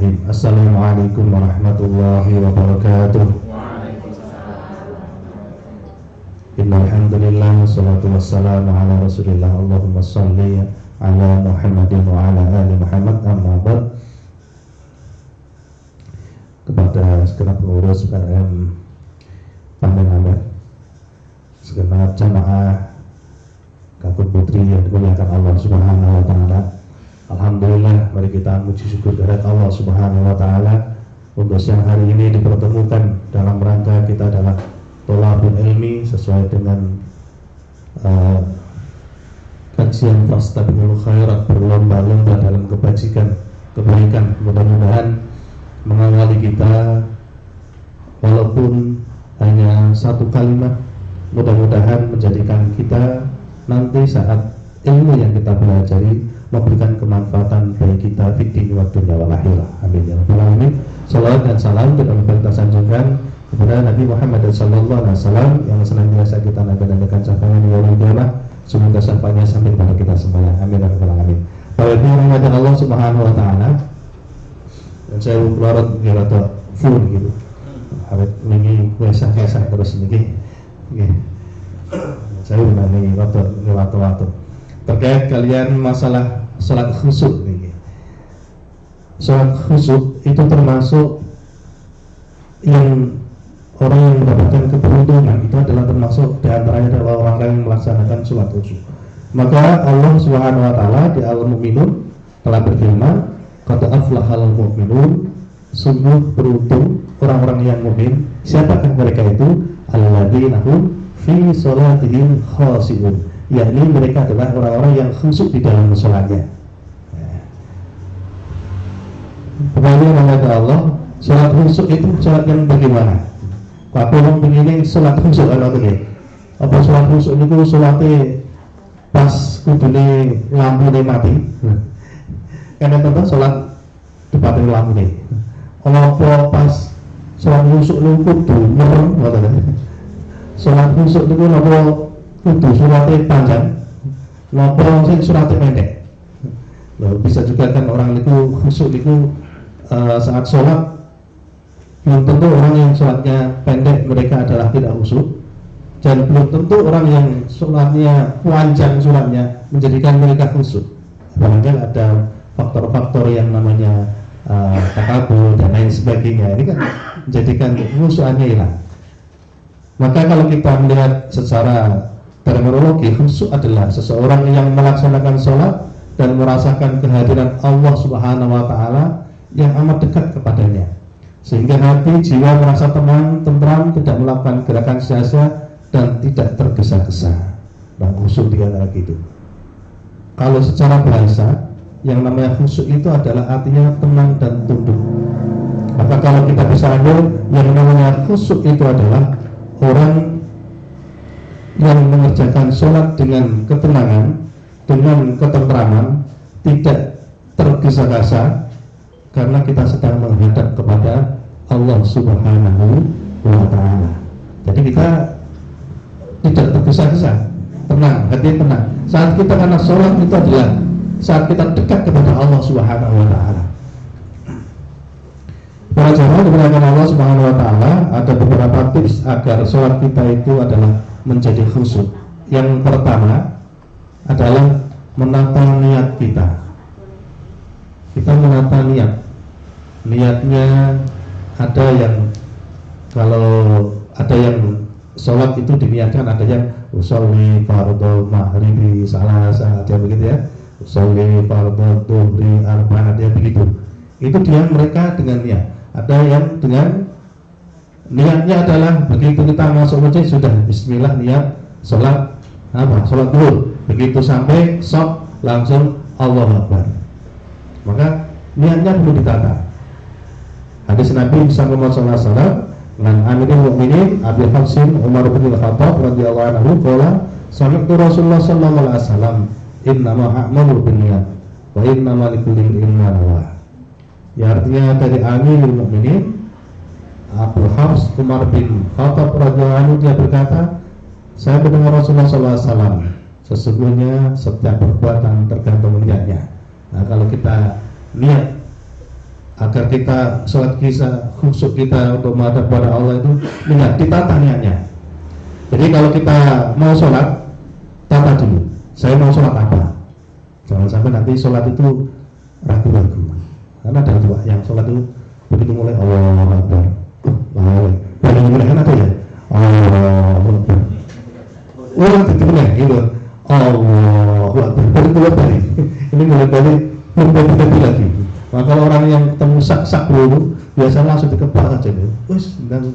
Bismillahirrahmanirrahim. Assalamualaikum warahmatullahi wabarakatuh. Innalhamdulillah wassalatu wassalamu ala rasulillah. Allahumma salli ala Muhammadin wa ala ali Muhammad. Amma ba'd. Kepada segenap pengurus PRM Pandangan, segenap jamaah kakut putri yang dimuliakan Allah Subhanahu wa taala. Alhamdulillah, mari kita memuji syukur kehadirat Allah Subhanahu wa taala untuk siang hari ini dipertemukan dalam rangka kita adalah thalabul ilmi sesuai dengan kajian fastabiqul khairat, berlomba-lomba dalam kebaikan. Mudah-mudahan mengawali kita walaupun hanya satu kalimat, mudah-mudahan menjadikan kita nanti saat ilmu yang kita pelajari memberikan kemanfaatan bagi kita di dunia wa dunya wal akhirah. Amin ya rabbal alamin. Salawat dan salam kita sanjungkan kepada Nabi Muhammad sallallahu alaihi wasallam yang senantiasa kita nantikan syafaatnya di yaumul qiyamah. Semoga syafaatnya sampai kepada kita semua. Amin ya rabbal alamin. Bapak Ibu rahmatan Allah Subhanahu wa taala. Dan saya keluar rada full gitu. Awet niki biasa-biasa terus niki. Nggih. Saya mengenai waktu terkait kalian masalah salat khusyuk ini. Salat khusyuk itu termasuk yang orang yang mendapatkan keberuntungan, itu adalah termasuk diantaranya adalah orang yang melaksanakan salat khusyuk. Maka Allah Subhanahu wa taala di Al-Mu'minun telah berfirman, qad aflahal mu'minun, sungguh beruntung orang-orang yang mukmin. Siapakah mereka itu? Alladzina hum fi salatihim khashi'un, yakni mereka adalah orang-orang yang khusyuk di dalam salatnya. Kemudian kata Allah, salat khusyuk itu salat yang bagaimana? Apa yang begini salat khusyuk ana tadi? Apa salat khusyuk itu salate pas kudune lampune mati? Karena tentu salat depan lampune. Apa pas salat khusyuk niku kudu merem ngoten. Salat khusyuk itu napa kudu suratnya panjang, napa sing suratnya pendek. Loh, bisa juga kan orang itu khusyuk itu saat sholat, belum tentu orang yang sholatnya pendek mereka adalah tidak khusyuk, dan belum tentu orang yang sholatnya panjang sholatnya menjadikan mereka khusyuk. Barangkali ada faktor-faktor yang namanya takabur dan lain sebagainya. Ini kan menjadikan khusyukannya hilang. Maka kalau kita melihat secara terminologi, khusyuk adalah seseorang yang melaksanakan sholat dan merasakan kehadiran Allah Subhanahu wa taala yang amat dekat kepadanya, sehingga hati jiwa merasa tenang, tentram, tidak melakukan gerakan sia-sia dan tidak tergesa-gesa. Dan khusyuk di antara itu. Kalau secara bahasa, yang namanya khusyuk itu adalah artinya tenang dan tunduk. Maka kalau kita bisa ambil yang namanya khusyuk itu adalah orang yang mengerjakan sholat dengan ketenangan, dengan ketentraman, tidak tergesa-gesa, karena kita sedang menghadap kepada Allah Subhanahu wa taala. Jadi kita tidak tergesa-gesa, tenang, hati tenang. Saat kita karena sholat itu adalah saat kita dekat kepada Allah Subhanahu wa taala. Para jamaah dimuliakan Allah Subhanahu wa taala, ada beberapa tips agar sholat kita itu adalah menjadi khusyuk. Yang pertama adalah menata niat kita. Kita menata niat. Niatnya ada yang kalau ada yang sholat itu diniatkan, ada yang usolli fardhu maghribi salasa, ada begitu ya. Usolli fardhu dhuhri arba'ah, dia begitu. Itu dia mereka dengan niat. Ada yang dengan niatnya adalah begitu kita masuk masjid sudah bismillah niat sholat sholat dulu, begitu sampai shop langsung Allahu Akbar. Maka niatnya perlu ditata. Hadis Nabi sallallahu alaihi wasallam dengan Amirul Mukminin Abi Hafsin Umar bin Khattab radhiyallahu anhu qala sami'tu Rasulullah sallallahu alaihi wasallam innama a'malu binniyat wa innama likulli imrin ma nawa. Ya, artinya dari Amirul Mukminin Abu Hafs Umar bin Khattab radhiyallahu anhu, dia berkata, saya mendengar Rasulullah SAW, sesungguhnya setiap perbuatan tergantung niatnya. Nah, kalau kita niat agar kita sholat kita khusyuk kita untuk menghadap kepada Allah itu lihat ditata niatnya. Jadi kalau kita mau sholat, tata dulu, saya mau sholat apa, jangan sampai nanti sholat itu ragu-ragu. Karena ada dua yang sholat itu begitu mulai Allahu Akbar, paling mulai kan ada ya Allahu Akbar, begitu mulai gitu Allahu Akbar, baru mulai balik ini mulai balik belum berhenti lagi. Maka kalau orang yang ketemu sak dulu biasanya langsung dikepak aja nih, wes dan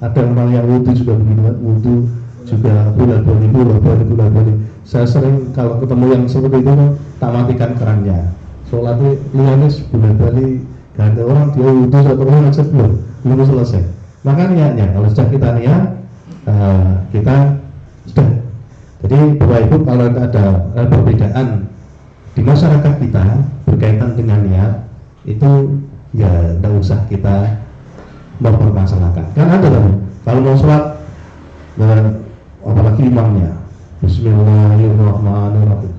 ada orang yang wudhu juga begini, wudhu juga bulan-bulan. Saya sering kalau ketemu yang seperti itu tak matikan kerannya. Sholatnya liane bulan balik, gak ada orang dia wudhu satu orang aja belum selesai. Maka niatnya kalau sudah kita niat, kita sudah. Jadi Bapak Ibu kalau ada perbedaan di masyarakat kita berkaitan dengan niat itu ya tidak usah kita mempermasalahkan. Kan ada kan kalau mau sholat dan apalagi imamnya Bismillahirrahmanirrahim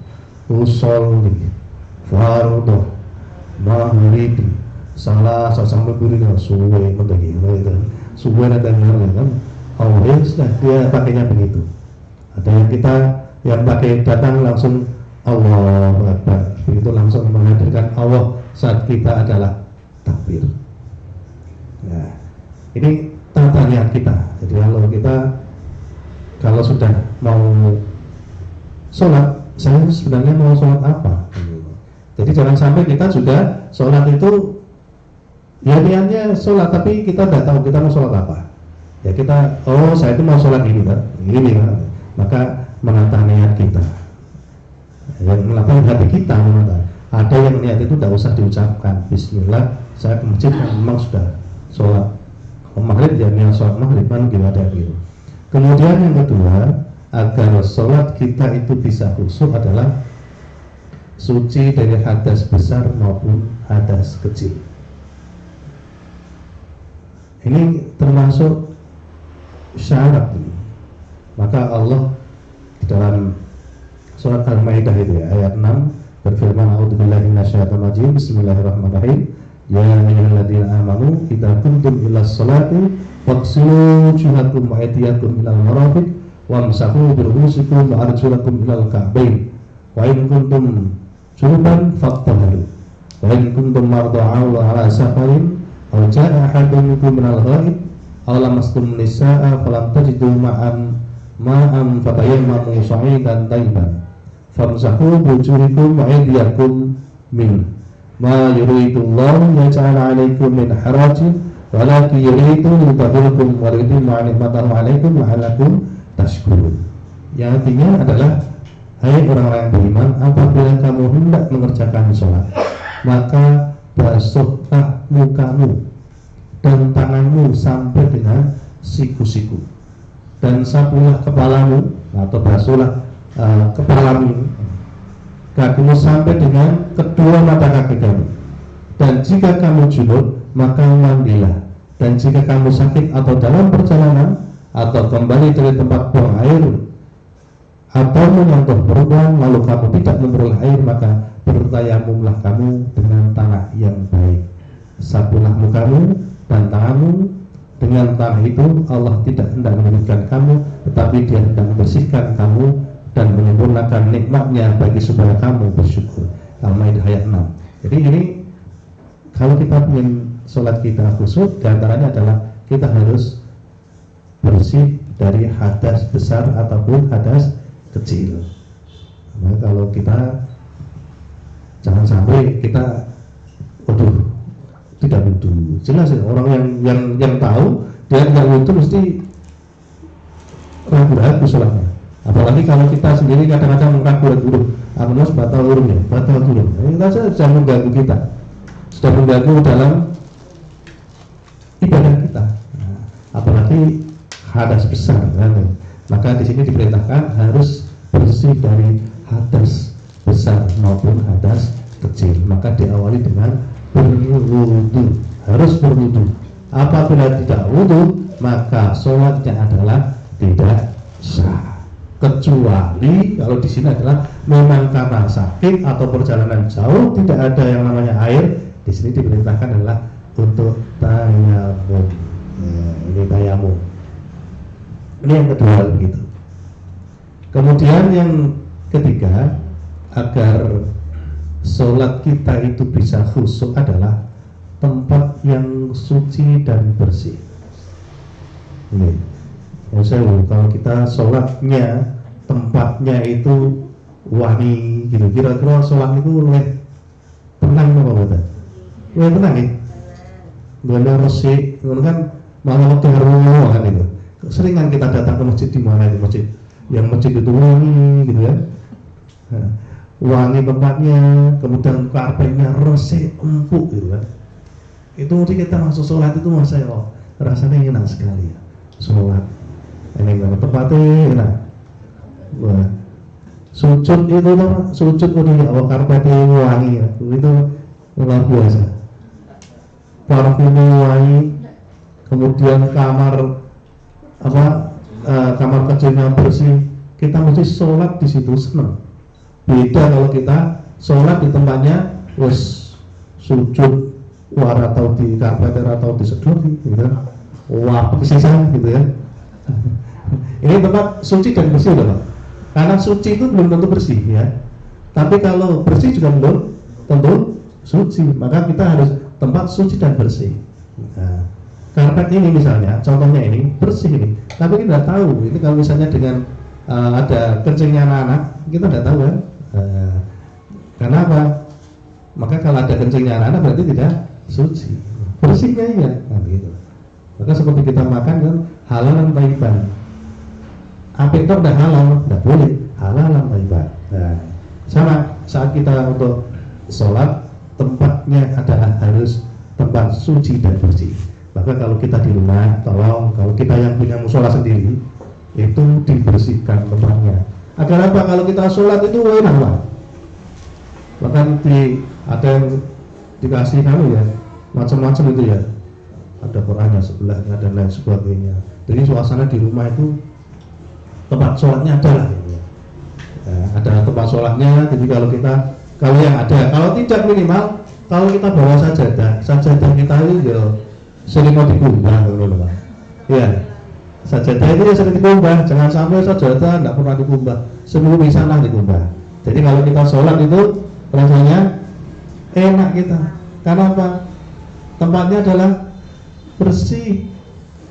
usolli fardhu maghrib salah sampai berikan suwe mendaki itu suwe ada kan Allah sudah dia pakainya begitu. Ada yang kita yang pakai datang langsung Allahu Akbar, begitu langsung menghadirkan Allah saat kita adalah takbir. Nah, ini tata niat kita. Jadi kalau sudah mau sholat, saya sebenarnya mau sholat apa? Jadi jangan sampai kita sudah sholat itu ya niatnya sholat, tapi kita tidak tahu kita mau sholat apa. Ya kita, saya itu mau sholat ini kan, maka menata niat kita. Yang melakukan hati kita menata. Ada yang niat itu tidak usah diucapkan Bismillah, saya ke masjid memang sudah sholat maghrib ya niat sholat maghrib kan gitu ada gitu. Kemudian yang kedua, agar sholat kita itu bisa khusyuk adalah suci dari hadas besar maupun hadas kecil. Ini termasuk syarat ini. Maka Allah di dalam surat Al-Maidah itu ya, ayat 6 berfirman a'udzubillahi minasyaitonir rajim bismillahirrahmanirrahim ya ayyuhalladzina amanu idza kuntum ilas sholati faghsilu wujuhakum wa aydiyakum ilal marafiq wamsahu bi ru'usikum wa arjulakum ilal ka'bayn wa in kuntum junuban fattahharu wa in kuntum mardaa aw ala safarin aw jaa'a ahadun minkum minal ghaib aw lamastum nisaa falam tajidu ma'an fatayammamu sa'idan tayyiban famsahu wujuhakum wa aydiyakum min ma yuridullahu yaj'ala 'alaikum min harajin walakin yuridu yutahhirakum wa yutimma ni'matahu 'alaikum la'allakum tashkurun. Yang artinya adalah hai orang-orang yang beriman, apabila kamu hendak mengerjakan sholat maka basuhlah mukamu dan tanganmu sampai dengan siku-siku dan sapulah kepalamu atau basuhlah kepalamu kakimu sampai dengan kedua mata kaki kamu, dan jika kamu junub maka mandilah, dan jika kamu sakit atau dalam perjalanan atau kembali dari tempat buang air atau menyentuh perempuan lalu kamu tidak memperoleh air maka bertayamumlah kamu dengan tanah yang baik, sapulah mukamu dan tanganmu. Dengan tanah itu Allah tidak hendak menyebutkan kamu, tetapi Dia hendak membersihkan kamu dan menyempurnakan nikmatnya bagi supaya kamu bersyukur. Al-Maidah ayat 6. Jadi ini kalau kita ingin sholat kita khusyuk, diantaranya adalah kita harus bersih dari hadas besar ataupun hadas kecil. Nah, kalau kita jangan sampai kita tidak wudhu. Jelas ya, orang yang tahu dia tidak wudhu mesti ragu-ragu sholatnya. Apalagi kalau kita sendiri kadang-kadang ragu-ragu, harus batal urun ya, batal urun. Ini sudah mengganggu kita, sudah mengganggu dalam ibadah kita. Nah, apalagi hadas besar, kan? Maka di sini diperintahkan harus bersih dari hadas besar maupun hadas kecil. Maka diawali dengan berwudu, harus berwudu. Apabila tidak wudu maka sholatnya adalah tidak sah. Kecuali kalau di sini adalah memang karena sakit atau perjalanan jauh tidak ada yang namanya air, Di sini diperintahkan adalah untuk tayamum. Ya, ini tayamum. Ini yang kedua begitu. Kemudian yang ketiga, agar sholat kita itu bisa khusyuk adalah tempat yang suci dan bersih. Ini, kalau kita sholatnya tempatnya itu wangi, gitu, kira-kira sholat itu lebih tenang apa betul? Lebih tenang ya? Gak resik, kan malah waktu harum kan itu. Sering kan kita datang ke masjid di mana itu masjid, yang masjid itu wangi, gitu kan? Nah, wangi tempatnya, kemudian karpetnya resik, empuk, gitu kan? Itu kita masuk sholat itu masa ya, rasanya enak sekali ya. Sholat, ini memang tempatnya enak. Wah, sujud itu sujud ini karpetnya wangi ya, itu luar biasa. Parfumnya wangi, kemudian kamar kamar kecilnya bersih, kita mesti sholat di situ senang. Beda kalau kita sholat di tempatnya wes sujud atau di karpet atau di sedot gitu kan, wah sisa gitu ya. Ini tempat suci dan bersih loh Pak. Karena suci itu belum tentu bersih ya, tapi kalau bersih juga belum tentu suci, maka kita harus tempat suci dan bersih. Nah, karpet ini misalnya, contohnya ini bersih ini, tapi kita tidak tahu ini kalau misalnya dengan ada kencingnya anak-anak, kita tidak tahu kan. Karena apa? Maka kalau ada kencingnya anak-anak berarti tidak suci. Bersihnya ya, nah, begitu. Maka seperti kita makan kan halal dan thayyiban. Apa itu tidak halal, tidak boleh. Halal dan thayyiban. Nah, sama saat kita untuk sholat, tempatnya adalah harus tempat suci dan bersih. Maka kalau kita di rumah, tolong kalau kita yang punya musola sendiri, itu dibersihkan tempatnya. Agar apa? Kalau kita sholat itu enak Pak. Bahkan ada yang dikasih ya, macam-macam itu ya. Ada Qurannya sebelahnya dan lain sebagainya. Jadi suasana di rumah itu tempat sholatnya adalah ya. Ada tempat sholatnya. Jadi kalau yang ada, kalau tidak minimal kalau kita bawa sajadah kita itu ya sering mau dikumbah gitu Pak. Ya, sajadah itu ya sering dikumbah. Jangan sampai sajadah tidak pernah dikumbah. Semua bisa lah dikumbah. Jadi kalau kita sholat itu rasanya enak kita. Karena apa? Tempatnya adalah bersih.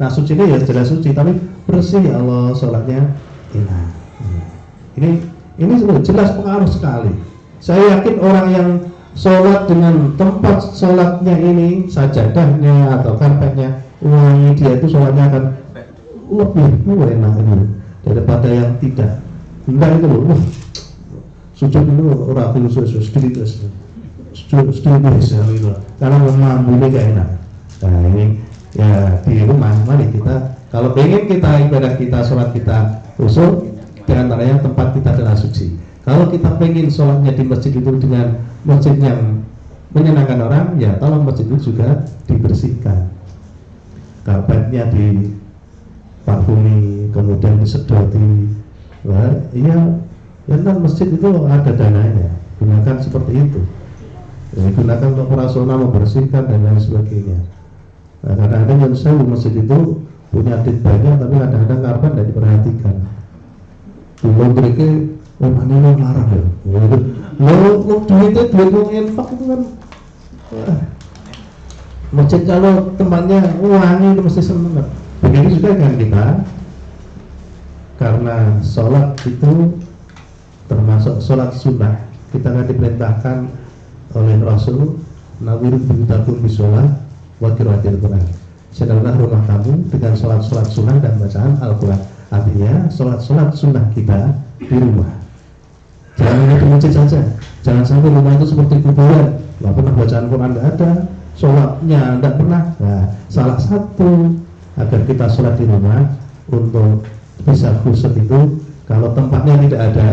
Nah sucinya ya jelas suci, tapi bersih ya Allah, sholatnya enak. Ini sudah jelas pengaruh sekali. Saya yakin orang yang sholat dengan tempat sholatnya ini, sajadahnya atau karpetnya wangi, dia itu sholatnya akan lebih enak ini daripada yang tidak. Enggak itu loh, sujud itu orang khusus sedikit gitu, karena memang ini gak enak. Nah ini ya di rumah, mari kita kalau pengen kita ibadah kita, sholat kita khusyuk, diantaranya tempat kita adalah suci. Kalau kita pengen sholatnya di masjid itu dengan masjid yang menyenangkan orang, ya tolong masjid itu juga dibersihkan, karpetnya diparfumi, kemudian disedoti. Wah, iya, ya kan masjid itu ada dananya, gunakan seperti itu. Ya, gunakan untuk operasional, membersihkan dan lain sebagainya. Nah, kadang-kadang yang saya di masjid itu punya duit banyak, tapi kadang-kadang karpet tidak diperhatikan. Belum mereka, mana lo marah ya? Lo duitnya duit lo infak itu kan. Masjid kalau tempatnya wangi itu mesti senang. Begitu juga dengan kita, karena sholat itu termasuk sholat sunnah. Kita akan diperintahkan oleh Rasul, nawir biyutakum bisolat wa qiraatil Quran. Sedangkan rumah kamu dengan sholat-sholat sunnah dan bacaan Al-Quran. Artinya sholat-sholat sunnah kita di rumah. Jangan hanya di masjid saja. Jangan sampai rumah itu seperti kuburan. Nggak pernah bacaan Quran, nggak ada. Sholatnya nggak pernah. Nah, salah satu agar kita sholat di rumah untuk bisa khusyuk itu, kalau tempatnya tidak ada,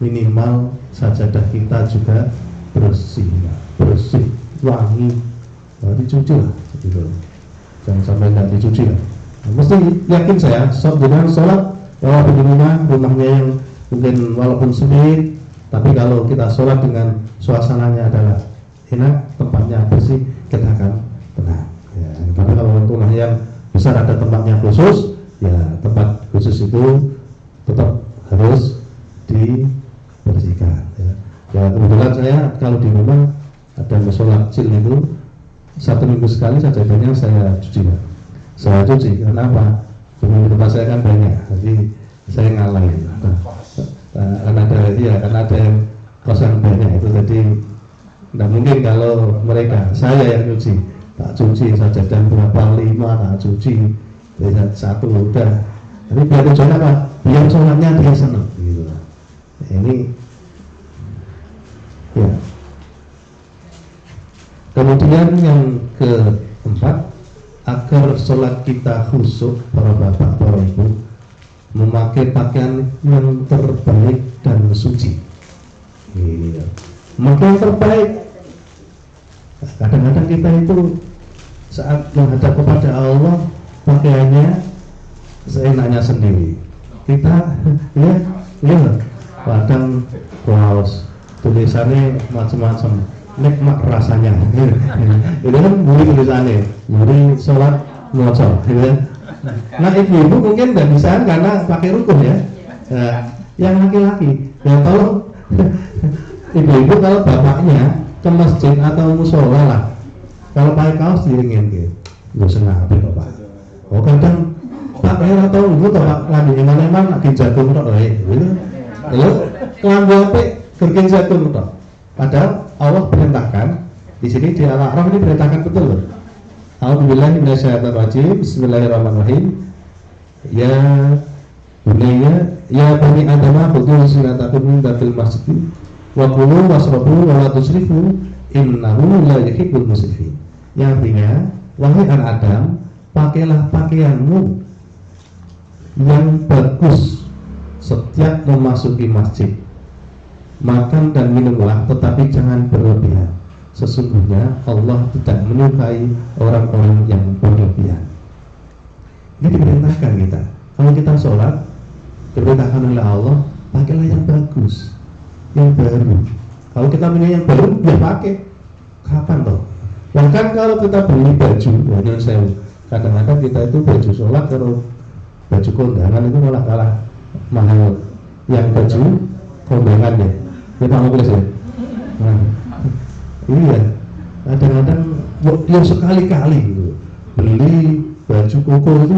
minimal sajadah kita juga bersih, wangi, dicuci lah, gitu. Jangan sampai nggak dicuci lah. Mesti yakin saya, dengan sholat walaupun di rumahnya yang mungkin walaupun sempit, tapi kalau kita sholat dengan suasananya adalah enak, tempatnya bersih, kita akan tenang. Ya, tapi kalau rumah yang besar ada tempatnya khusus, ya tempat khusus itu tetap harus dibersihkan. Ya kebetulan saya kalau di rumah ada musola kecil itu 1 minggu sekali saja saya cuci. Saya cuci, kenapa? Di tempat saya kan banyak, jadi saya ngalahin. Karena ada yang kosan banyak itu, jadi tidak mungkin kalau mereka, saya yang cuci, tak cuci saja dan berapa 5 tak cuci, jadi 1 udah. Tapi biar tujuan apa? Biar sholatnya dia senang. Gitu. Ini, ya. Kemudian yang keempat, agar sholat kita khusyuk, para bapak, para ibu, memakai pakaian yang terbaik dan suci. Iya. Memakai yang terbaik. Kadang-kadang kita itu saat menghadap kepada Allah pakaiannya seenaknya sendiri. Kita, ya, kadang kaos tulisannya macam-macam. Nikmat rasanya. Itu kan muri tulisannya, muri sholat ngocor, gitu. Nah ibu-ibu mungkin tidak bisa karena pakai rukun ya. Yang laki-laki, ya kalau ibu-ibu kalau bapaknya ke masjid atau musola lah, kalau pakai kaos diringin gitu, nggak senang apa bapak. Oh kadang pakai atau ibu kalau lagi mana-mana lagi jagung tok, gitu. Lalu kelambu apa gergen jagung tok. Padahal Allah perintahkan di sini di Al-A'raf ini perintahkan betul loh. A'udzubillahi minasyaitonirrajim. Bismillahirrahmanirrahim. Ya bunayya ya bani adama khudhu zinatakum inda fil masjid wa kulu washrabu wa la tusrifu innahu la yuhibbul musrifin. Yang artinya, wahai anak Adam, pakailah pakaianmu yang bagus setiap memasuki masjid. Makan dan minumlah, tetapi jangan berlebihan. Sesungguhnya Allah tidak menyukai orang-orang yang berlebihan. Ini diperintahkan kita. Kalau kita sholat, diperintahkan oleh Allah, pakailah yang bagus, yang baru. Kalau kita punya yang baru, ya pakai. Kapan toh? Bahkan kalau kita beli baju, kadang-kadang kita itu baju sholat, kalau baju kondangan itu malah kalah mahal. Yang baju kondangan ya. Ya Pak Mukhlis ya. Nah, iya. Kadang-kadang ya sekali-kali gitu. Beli baju koko itu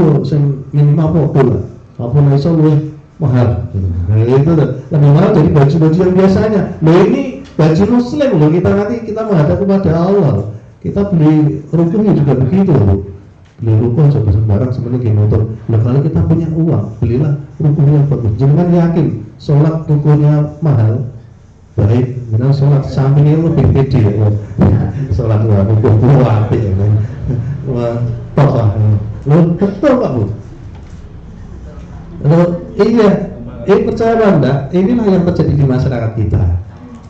minimal apa lah. Apa iso luwih mahal. Nah, itu lebih mahal dari baju-baju yang biasanya. Nah ini baju muslim loh, kita menghadap kepada Allah. Kita beli rukunnya juga begitu loh. Beli rukun coba sembarang sebenarnya kayak motor. Nah kalau kita punya uang, belilah rukunnya yang bagus. Jangan yakin sholat rukunnya mahal. Baik, benar sholat sampingnya lebih pede ya. Sholat rukun itu apik ya kan. Wah, top lah. Betul Pak Bu. Iya, ini percaya enggak? Inilah yang terjadi di masyarakat kita.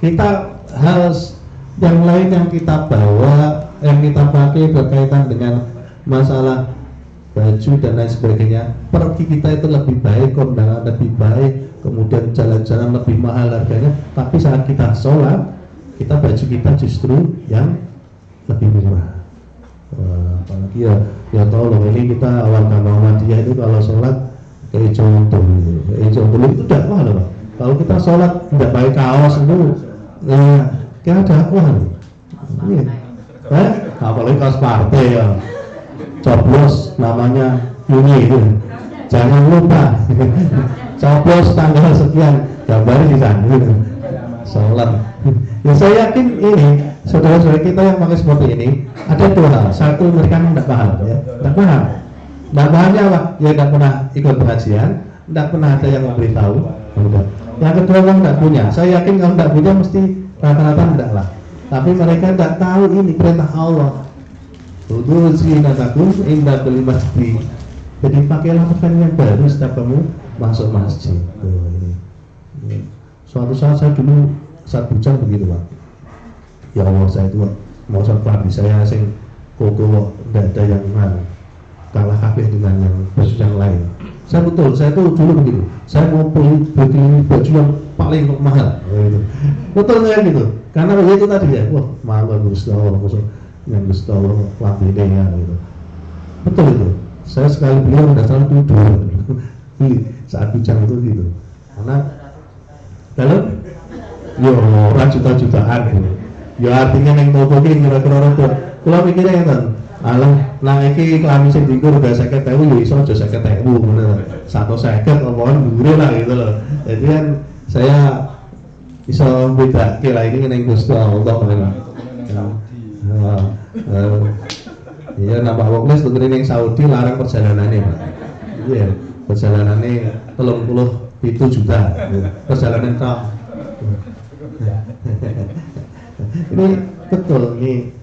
Kita harus yang lain yang kita bawa, yang kita pakai berkaitan dengan masalah baju dan lain sebagainya. Pergi kita itu lebih baik, kondangan lebih baik, kemudian jalan-jalan lebih mahal harganya. Tapi saat kita sholat, kita baju kita justru yang lebih murah. Apalagi ya tolong ini kita awal Muhammadiyah itu kalau sholat kayak contoh itu dakwah loh Pak. Kalau kita sholat tidak pakai kaos itu kayak dakwah loh. Iya. Apalagi kaos partai ya, coblos namanya ini itu. Jangan lupa coblos tanggal sekian, gambarnya di sana gitu. Sholat. Ya saya yakin ini saudara-saudara kita yang pakai seperti ini ada dua hal. Satu, mereka tidak paham ya, tidak paham. Tidak pahamnya apa? Ya tidak pernah ikut pengajian, tidak pernah ada yang memberitahu. Yang kedua, orang tidak punya. Saya yakin kalau tidak punya mesti rata-rata tidak lah. Tapi mereka tidak tahu ini perintah Allah. Khudhu zinatakum inda kulli masjid. Jadi pakailah pakaian yang baru setiap kamu masuk masjid. Suatu saat saya dulu saat bujang begitu Pak. Ya Allah, saya itu mau sholat di saya sing koko tidak ada yang kalah kabeh dengan yang baju yang lain. Saya tuh dulu begitu. Saya mau beli baju yang paling mahal gitu. Betul kayak gitu karena itu tadi ya, wah mahal Gusti Allah maksud yang Gusti Allah lambene ya gitu. Betul itu, saya sekali beli udah salah dulu saat bicara itu gitu karena dalam yo juta-jutaan gitu. Ya artinya yang toko ini kira-kira rada kula mikirnya kan alah nah iki kelamin sing dikur udah 50.000 ya iso aja 50.000 ngono 150 omongan dhuwure lah gitu loh. Jadi kan saya iso beda kira ini ning Gusti Allah kan. Iya nambah wong les tuku ning Saudi larang perjalanannya Pak. Iya, perjalanannya 37 juta. Perjalanan tok. Ini betul, ini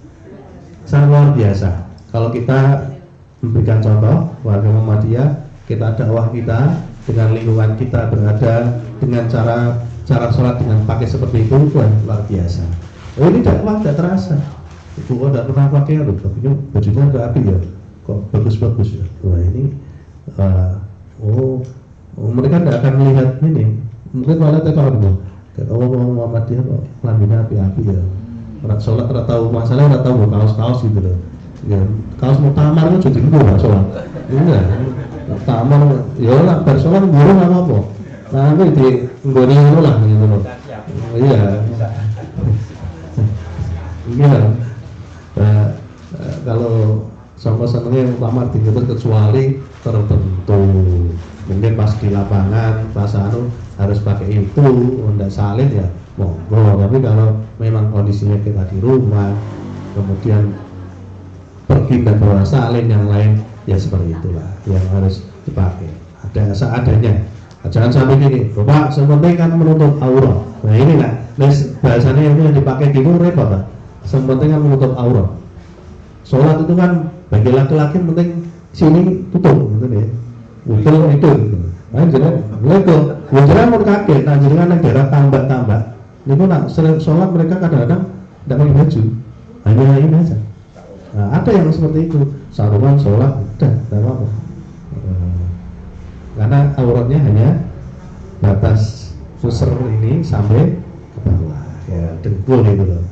sangat luar biasa. Kalau kita memberikan contoh warga Muhammadiyah, kita dakwah kita dengan lingkungan kita berada dengan cara sholat dengan pakai seperti itu, wah luar biasa. Oh ini dakwah tidak terasa. Ibu kok tidak pernah pakai, loh, tapi bajunya agak api ya, kok bagus-bagus ya. Wah ini, mereka tidak akan melihat ini. Mungkin malah kalau gitu, kayak Muhammadiyah kok lambungnya api-api ya. Orang sholat tidak tahu masalah, tidak tahu kaos-kaos gitu loh. Ya, kaos mau tamar itu jadi gue sholat. Enggak, tamar ya lah, bersholat burung apa? Nah itu di nggoni itu lah gitu loh. Iya, iya. Kalau sama senengnya tamar gitu kecuali tertentu. Mungkin pas di lapangan, pas harus pakai itu, tidak salin ya. Monggo, tapi kalau memang kondisinya kita di rumah, kemudian pergi dan bawa salin yang lain, ya seperti itulah yang harus dipakai. Ada seadanya. Jangan sampai gini, Bapak, sepenting kan menutup aurat. Nah ini lah, bahasanya itu yang dipakai gitu repot lah. Sepenting kan menutup aurat. Sholat itu kan bagi laki-laki penting sini tutup, gitu ya. Utul itu. Nah jadi, mereka mau kaget, nah jadi kan daerah tambak-tambak. Ini pun sering sholat mereka kadang-kadang tidak pakai baju, hanya ini aja. Nah, ada yang seperti itu, sarungan sholat, udah, tidak apa-apa. Karena auratnya hanya batas pusar ini sampai ke bawah, ya dengkul itu loh.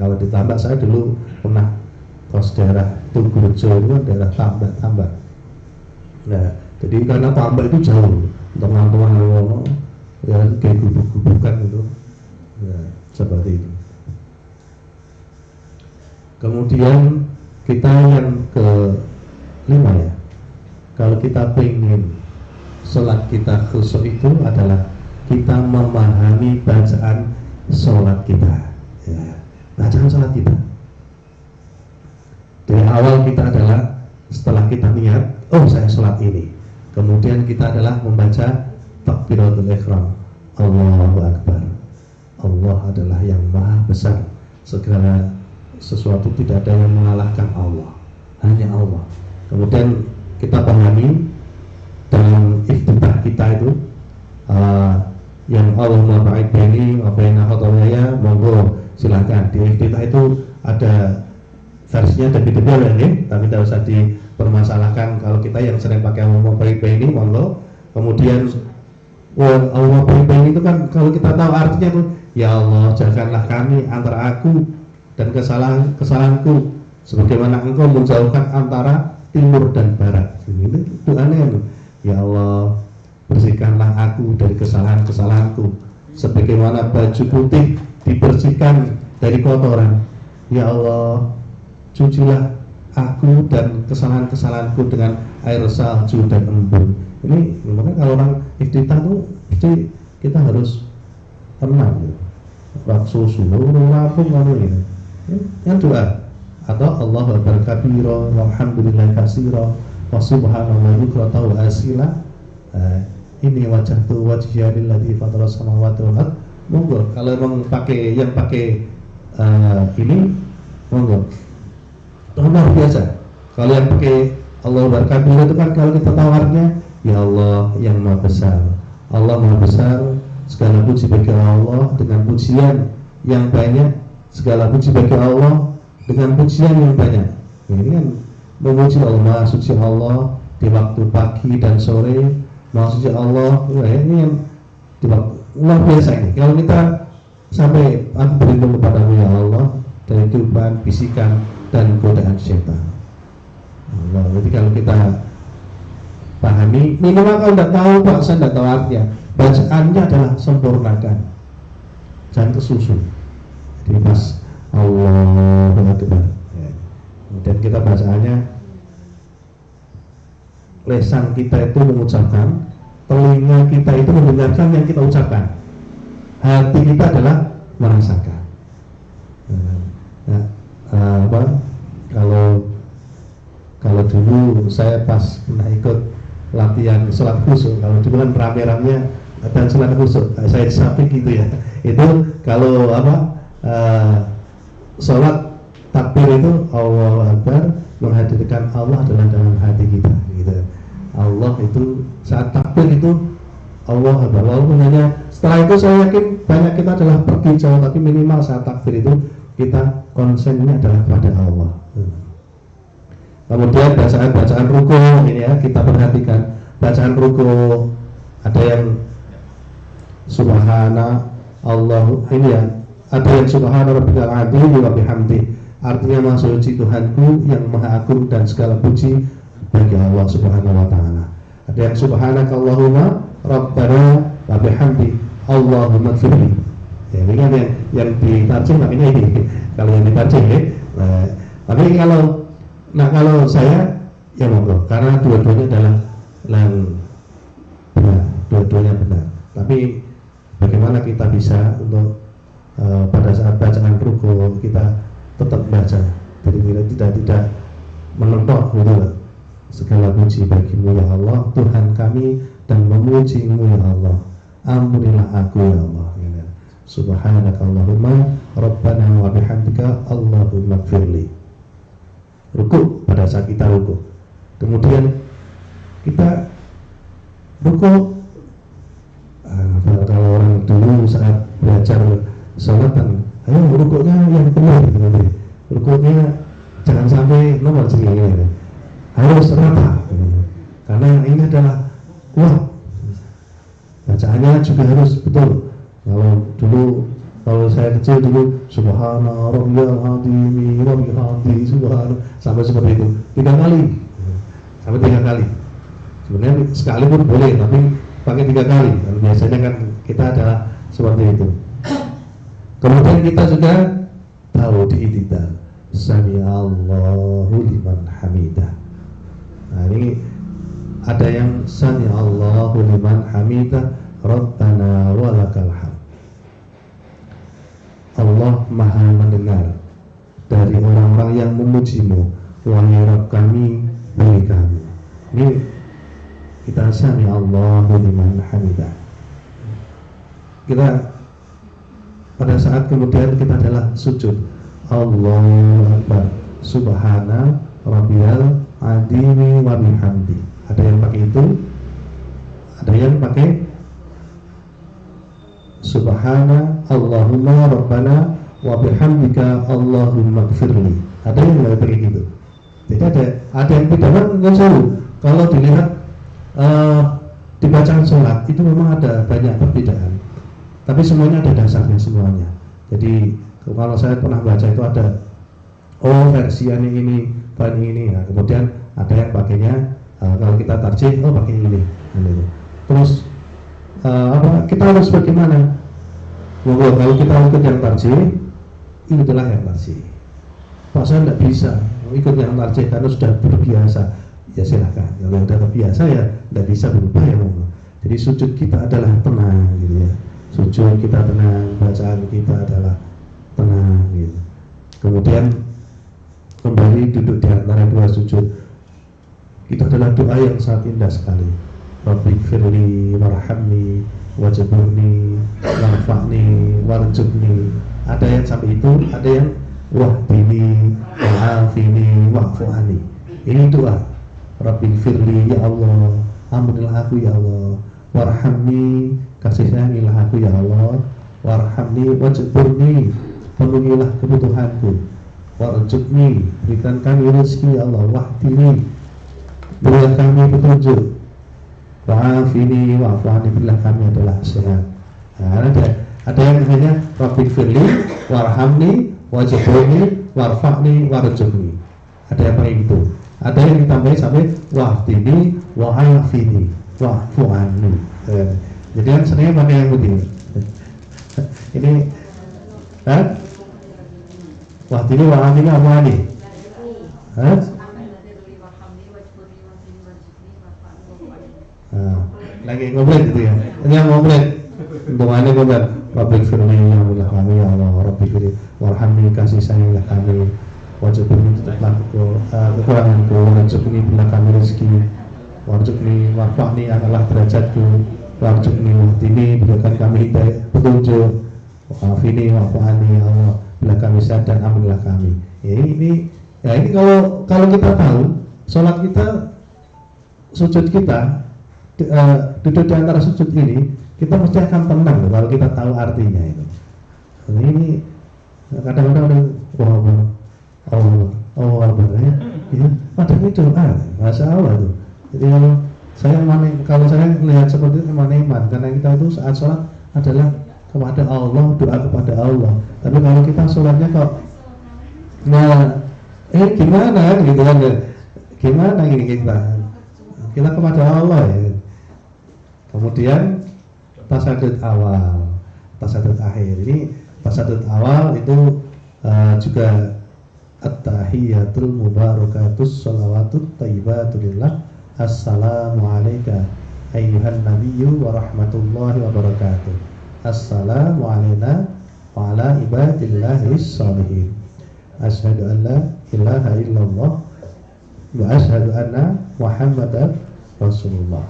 Kalau ditambah saya dulu pernah kos daerah Tugurejo itu kan daerah tambak. Nah, jadi karena tambak itu jauh, teman-teman ya kayak gubuk-gubukan gitu. Ya, seperti itu. Kemudian kita yang kelima ya, kalau kita pengen sholat kita khusyuk itu adalah kita memahami bacaan sholat kita. Ya, bacaan sholat kita. Dari awal kita adalah setelah kita niat, oh saya sholat ini. Kemudian kita adalah membaca takbiratul ihram, Allahu Akbar. Allah adalah yang maha besar, segala sesuatu tidak ada yang mengalahkan Allah, hanya Allah. Kemudian kita pahami dalam iftitah kita itu yang Allah ma'id baini wa baina khotoyaya, monggo silakan di iftitah itu ada versinya dan detail ya, tapi tidak usah dipermasalahkan. Kalau kita yang sering pakai Allah ma'id baini, monggo. Kemudian Allah ma'id baini itu kan kalau kita tahu artinya tuh, ya Allah jagalah kami antara aku dan kesalahanku sebagaimana engkau menjauhkan antara timur dan barat. Ini Tuhannya, ya Allah bersihkanlah aku dari kesalahanku sebagaimana baju putih dibersihkan dari kotoran. Ya Allah cucilah aku dan kesalahanku dengan air salju dan embun. Ini makanya kalau orang iftitah tuh kita harus tenang gitu. Waktu subuh rampung gitu. Yang doa atau Allahu akbar kabira walhamdulillahi katsira wa subhanallahi bukratan wa asila. Ini wajah tu wajhiya lilladzi fatara samawati wal ardh. Monggo kalau emang pakai ini monggo. Luar biasa. Kalau yang pakai Allahu akbar kabira itu kan kalau kita tawarnya ya Allah yang maha besar. Allah maha besar, segala puji bagi Allah dengan pujian yang banyak. Segala puji bagi Allah dengan pujian yang banyak. Ini kan memuji Allah, maha suci Allah di waktu pagi dan sore, maha suci Allah. Ya, ini yang di waktu luar biasa ini. Kalau kita sampai aku berlindung kepadamu ya Allah dari tiupan, bisikan, dan godaan syaitan. Allah. Jadi kalau kita pahami, minimal kalau tidak tahu Pak, saya tidak tahu artinya, bacaannya adalah sempurnakan, jangan kesusu. Jadi pas Allahu Akbar, ya. Kemudian kita bacaannya, lesan kita itu mengucapkan, telinga kita itu mendengarkan yang kita ucapkan, hati kita adalah merasakan. Kalau dulu saya pas pernah ikut latihan sholat khusyuk, kalau dulu kan rame-ramenya latihan sholat khusyuk, saya sampai gitu ya. Itu kalau sholat takbir itu Allahu Akbar, menghadirkan Allah adalah dalam hati kita, gitu. Allah itu saat takbir itu Allah Akbar. Walaupun hanya setelah itu saya yakin banyak kita adalah pergi jauh, tapi minimal saat takbir itu kita konsennya adalah pada Allah. Kemudian bacaan ruku ini ya, kita perhatikan bacaan ruku, ada yang subhana Allah ini ya, ada yang subhana rabbiyal adzim wa bihamdi, artinya maha suci Tuhanku yang maha agung dan segala puji bagi Allah Subhanahu wa taala. Ada yang subhanakallahumma rabbana wa bihamdi Allahumma ighfirli. Ya, ini kan yang ditarjim namanya ini. Kalau yang ditarjim ya. Tapi kalau saya ya monggo, karena dua-duanya adalah benar, dua-duanya benar. Tapi bagaimana kita bisa untuk pada saat bacaan ruku kita tetap baca, jadi kita tidak menentok gitu. Segala puji bagimu ya Allah, Tuhan kami, dan memujimu ya Allah. Ampunilah aku ya Allah. Subhanakallahumma rabbana wa bihamdika Allahumma ighfirli. Ruku pada saat kita ruku. Kemudian kita ruku. Kalau orang dulu saat belajar sholat kan, ayo rukunya yang benar gitu. Rukunya jangan sampai nomor segini, harus rata gitu. Karena ini adalah kuat. Bacaannya juga harus betul. Kalau saya kecil dulu subhana rabbiyal azim wa bihamdi subhana, sampai seperti itu 3 kali. Sampai 3 kali. Sebenarnya sekali pun boleh, tapi pakai 3 kali. Dan biasanya kan kita adalah seperti itu. Kemudian kita juga tahu di i'tidal, sami Allahu liman hamidah. Nah, ini ada yang sami Allahu liman hamidah rabbana walakal hamd. Allah maha mendengar dari orang-orang yang memujimu, wahai Rabb kami, bagi kami. Ini kita sami Allahu liman hamidah. Kita pada saat kemudian kita adalah sujud, Allahu Akbar, subhana rabbiyal adzim wa bihamdi. Ada yang pakai itu, ada yang pakai subhana Allahumma rabbana wa bihamdika Allahumma ighfirli. Ada yang nggak pakai gitu. Jadi ada yang tidak ngejauh. Kalau dilihat di bacaan sholat itu memang ada banyak perbedaan. Tapi semuanya ada dasarnya semuanya. Jadi kalau saya pernah baca itu ada versi ini, bahan ini. Nah, kemudian ada yang pakainya kalau kita tarjih pakai ini. Terus kita harus bagaimana? Kalau kita ikut yang tarjih, itulah yang tarjih. Pak, saya tidak bisa ikut yang tarjih karena sudah terbiasa. Ya silahkan. Kalau sudah terbiasa ya tidak bisa berubah ya monggo. Jadi sujud kita adalah tenang gitu ya. Sujud kita tenang, bacaan kita adalah tenang gitu. Kemudian kembali duduk di antara dua sujud. Itu adalah doa yang sangat indah sekali. Rabbighfirli warhamni wajburni warfa'ni warjubni. Ada yang sampai itu, ada yang wahdini wa'afini wa'fu'ani. Ini doa. Rabbighfirli ya Allah, ampunilah aku ya Allah, warhamni, kasih sayangilah aku ya Allah, warhamni wajburni, penuhilah kebutuhanku, warjubni, berikan kami rezeki ya Allah, wahdini, berilah kami petunjuk, wa'afini wa'fu'ani, bila kami adalah sehat. Nah, ada yang hanya Rabbi firli, warhamni, wajibni, warfa'ni, warjubni. Ada yang pakai itu. Ada yang ditambahin sampai wahdini, wa'afini, wa'fu'anni. Jadi kan seringnya pakai yang begini. Ini kan? Wahdini, wa'afini, wa'fu'anni. Lagi ngobrol gitu ya. Ini yang ngobrol. Untungannya ngobrol. Rabbi firli ya kami ya Allah. Rabbi firli warhamni, kasih sayanglah kami. Wajibni, tutuplah kekuranganku. Warjubni, bila kami rezeki. Warjubni, warfa'ni, adalah derajatku. Warjubni, wahdini, berikan kami hidayah petunjuk. Wa'afini, wa'fu'ani ya Allah. Bila kami sehat dan ampunilah kami. Ini kalau kita tahu sholat kita, sujud kita, duduk di antara sujud ini, kita mesti akan tenang kalau kita tahu artinya itu. Ini kadang-kadang Allah ya, padahal itu doa, masya Allah itu. Jadi kalau saya melihat seperti itu mana iman, karena kita itu saat sholat adalah kepada Allah, doa kepada Allah. Tapi kalau kita sholatnya kok gimana gitu kan, gimana ini kita kepada Allah ya. Kemudian tasyahud awal, tasyahud akhir. Ini tasyahud awal itu juga at-tahiyatul mubarakatus shalawatut thayyibatulillah. Assalamu alayka ayyuhan nabiyyu wa rahmatullahi wa barakatuh. Assalamu alayna wa ala ibadillahis shalihin. Asyhadu an la ilaha illallah wa asyhadu anna Muhammadar Rasulullah.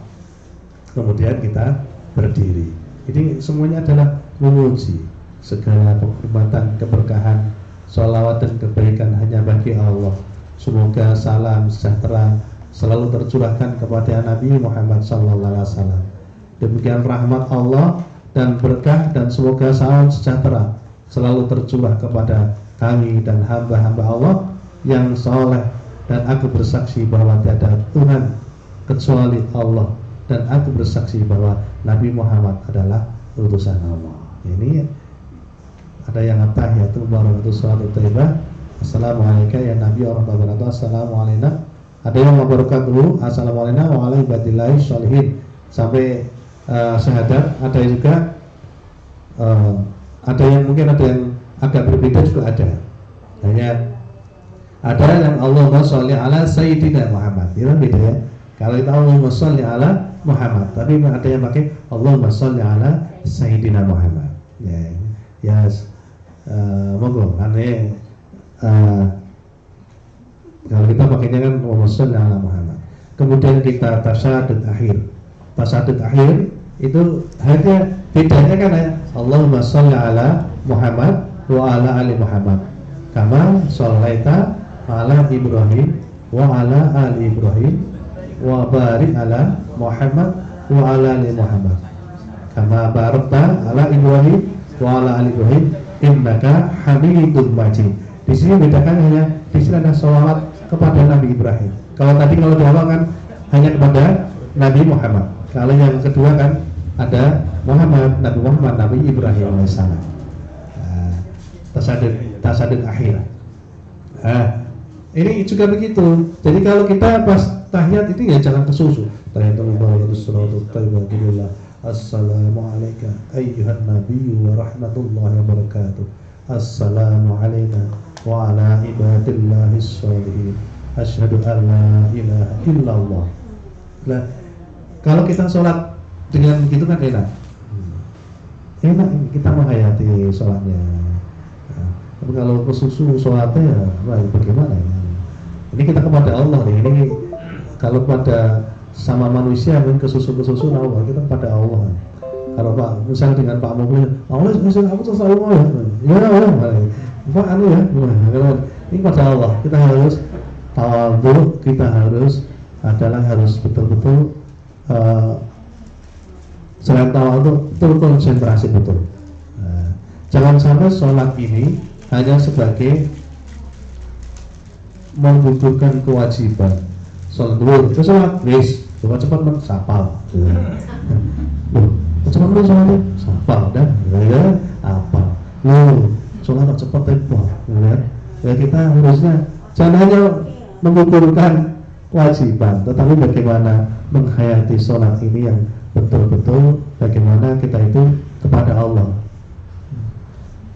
Kemudian kita berdiri. Ini semuanya adalah memuji segala kehormatan, keberkahan, sholawat dan kebaikan hanya bagi Allah. Semoga salam sejahtera selalu tercurahkan kepada Nabi Muhammad SAW. Demikian rahmat Allah dan berkah, dan semoga salam sejahtera selalu tercurah kepada kami dan hamba-hamba Allah yang soleh. Dan aku bersaksi bahwa tiada Tuhan kecuali Allah, dan aku bersaksi bahwa Nabi Muhammad adalah utusan Allah. Ini ada yang at-tahiyatul mubarakatuh sholawatut thayyibah. Assalamualaikum ya Nabi wa rahmatullahi wa barakatuh. Assalamualaikum. Ada yang wabarakatuh. Assalamualaikum wa ala ibadillahis sholihin. Sampai syahadat. Ada juga ada yang mungkin ada yang agak berbeda juga ada. Hanya ada yang Allahumma sholli ala Sayyidina Muhammad. Itu beda ya. Kalau kita Allahumma sholli ala Muhammad, tapi ada yang pakai Allahumma sholli ala Sayyidina Muhammad. Ya, monggo. Karena kalau kita pakainya kan Allahumma sholli ala Muhammad. Kemudian kita tasyahud akhir. Tasyahud akhir itu hanya bedanya kan ya, Allahumma sholli ala Muhammad wa ala ali Muhammad. Kama shallaita ala Ibrahim wa ala ali Ibrahim wa barik ala Muhammad wa ala ali Muhammad. Kama barakta ala Ibrahim wa ala ali Ibrahim innaka Hamidum Majid. Di sini bedakan hanya di sini ada sholawat kepada Nabi Ibrahim. Kalau tadi kalau di awal kan hanya kepada Nabi Muhammad. Kalau yang kedua kan ada Muhammad, Nabi Ibrahim alaihissalam. Tasyahud akhir. Ini juga begitu. Jadi kalau kita pas tahiyat itu ya jangan kesusu. Tahiyatul mubarakatuh shalawatut thayyibatulillah. Assalamu alayka ayyuhan nabiyyu wa rahmatullahi wa barakatuh. Assalamu alayna wa ala ibadillahis sholihin. Asyhadu an la ilaha illallah. Nah, kalau kita sholat dengan begitu kan enak. Enak kita menghayati sholatnya. Tapi kalau kesusu sholatnya ya bagaimana ya? Ini kita kepada Allah nih. Ini kalau pada sama manusia mungkin kesusu Allah, kita kepada Allah. Kalau Pak misalnya dengan Pak Mokli, Allah misalnya aku selalu mau ya, Pak anu ya. Kalau ini pada Allah, kita harus tawadhu, kita harus betul-betul selain tawadhu betul konsentrasi betul. Jangan sampai sholat ini hanya sebagai menggugurkan kewajiban. Sholat dulu, sholat wis, cepat-cepat mensapal. Cepat lu sholatnya, apa dah, ya apa? Lu sholat kok cepat tempo, ya kita harusnya jangan hanya mengukurkan kewajiban, tetapi bagaimana menghayati sholat ini yang betul-betul bagaimana kita itu kepada Allah.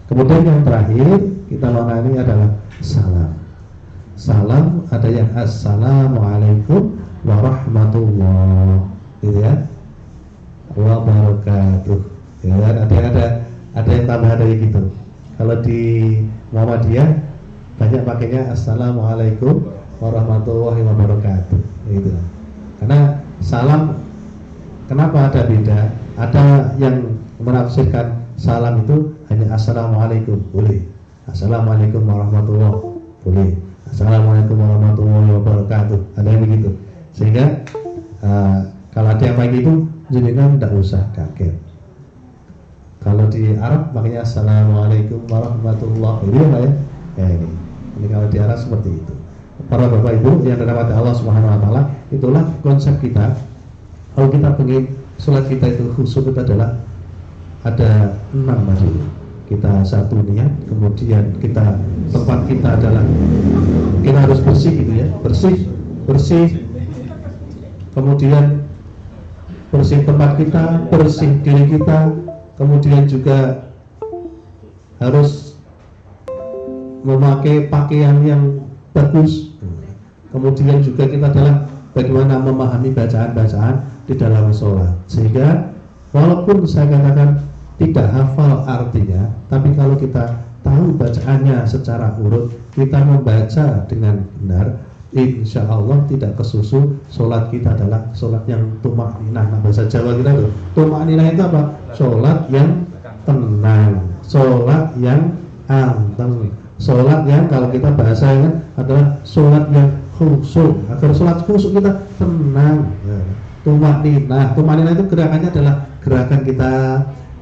Kemudian yang terakhir kita maknai adalah salam. Salam ada yang assalamualaikum warahmatullah, gitu ya, wabarakatuh. Ya, ada yang tambah dari gitu. Kalau di Muhammadiyah banyak pakainya assalamualaikum warahmatullahi wabarakatuh, gitu. Karena salam, kenapa ada beda? Ada yang menafsirkan salam itu hanya assalamualaikum, boleh. Assalamualaikum warahmatullahi, boleh. Assalamualaikum warahmatullahi wabarakatuh, ada yang begitu. Sehingga kalau ada yang kayak gitu, jenengan tidak usah kaget. Kalau di Arab makanya assalamualaikum warahmatullahi, ini apa ya? Ini kalau di Arab seperti itu. Para bapak ibu yang dirahmati Allah Subhanahu Wa Taala, itulah konsep kita. Kalau kita ingin sholat kita itu khusyuk, itu adalah ada 6 tadi. Kita satu niat, kemudian kita tempat kita adalah kita harus bersih gitu ya, bersih. Kemudian bersih tempat kita, bersih diri kita, kemudian juga harus memakai pakaian yang bagus. Kemudian juga kita adalah bagaimana memahami bacaan-bacaan di dalam sholat, sehingga walaupun saya katakan tidak hafal artinya, tapi kalau kita tahu bacaannya secara urut, kita membaca dengan benar, insya Allah tidak kesusu. Sholat kita adalah sholat yang tumak ninah. Nah, bahasa Jawa kita tuh tumak ninah itu apa? Sholat yang tenang, sholat yang anteng, sholat yang kalau kita bahasanya adalah sholat yang khusyuk. Agar sholat khusyuk kita tenang, tumak ninah. Tumak ninah itu gerakannya adalah gerakan kita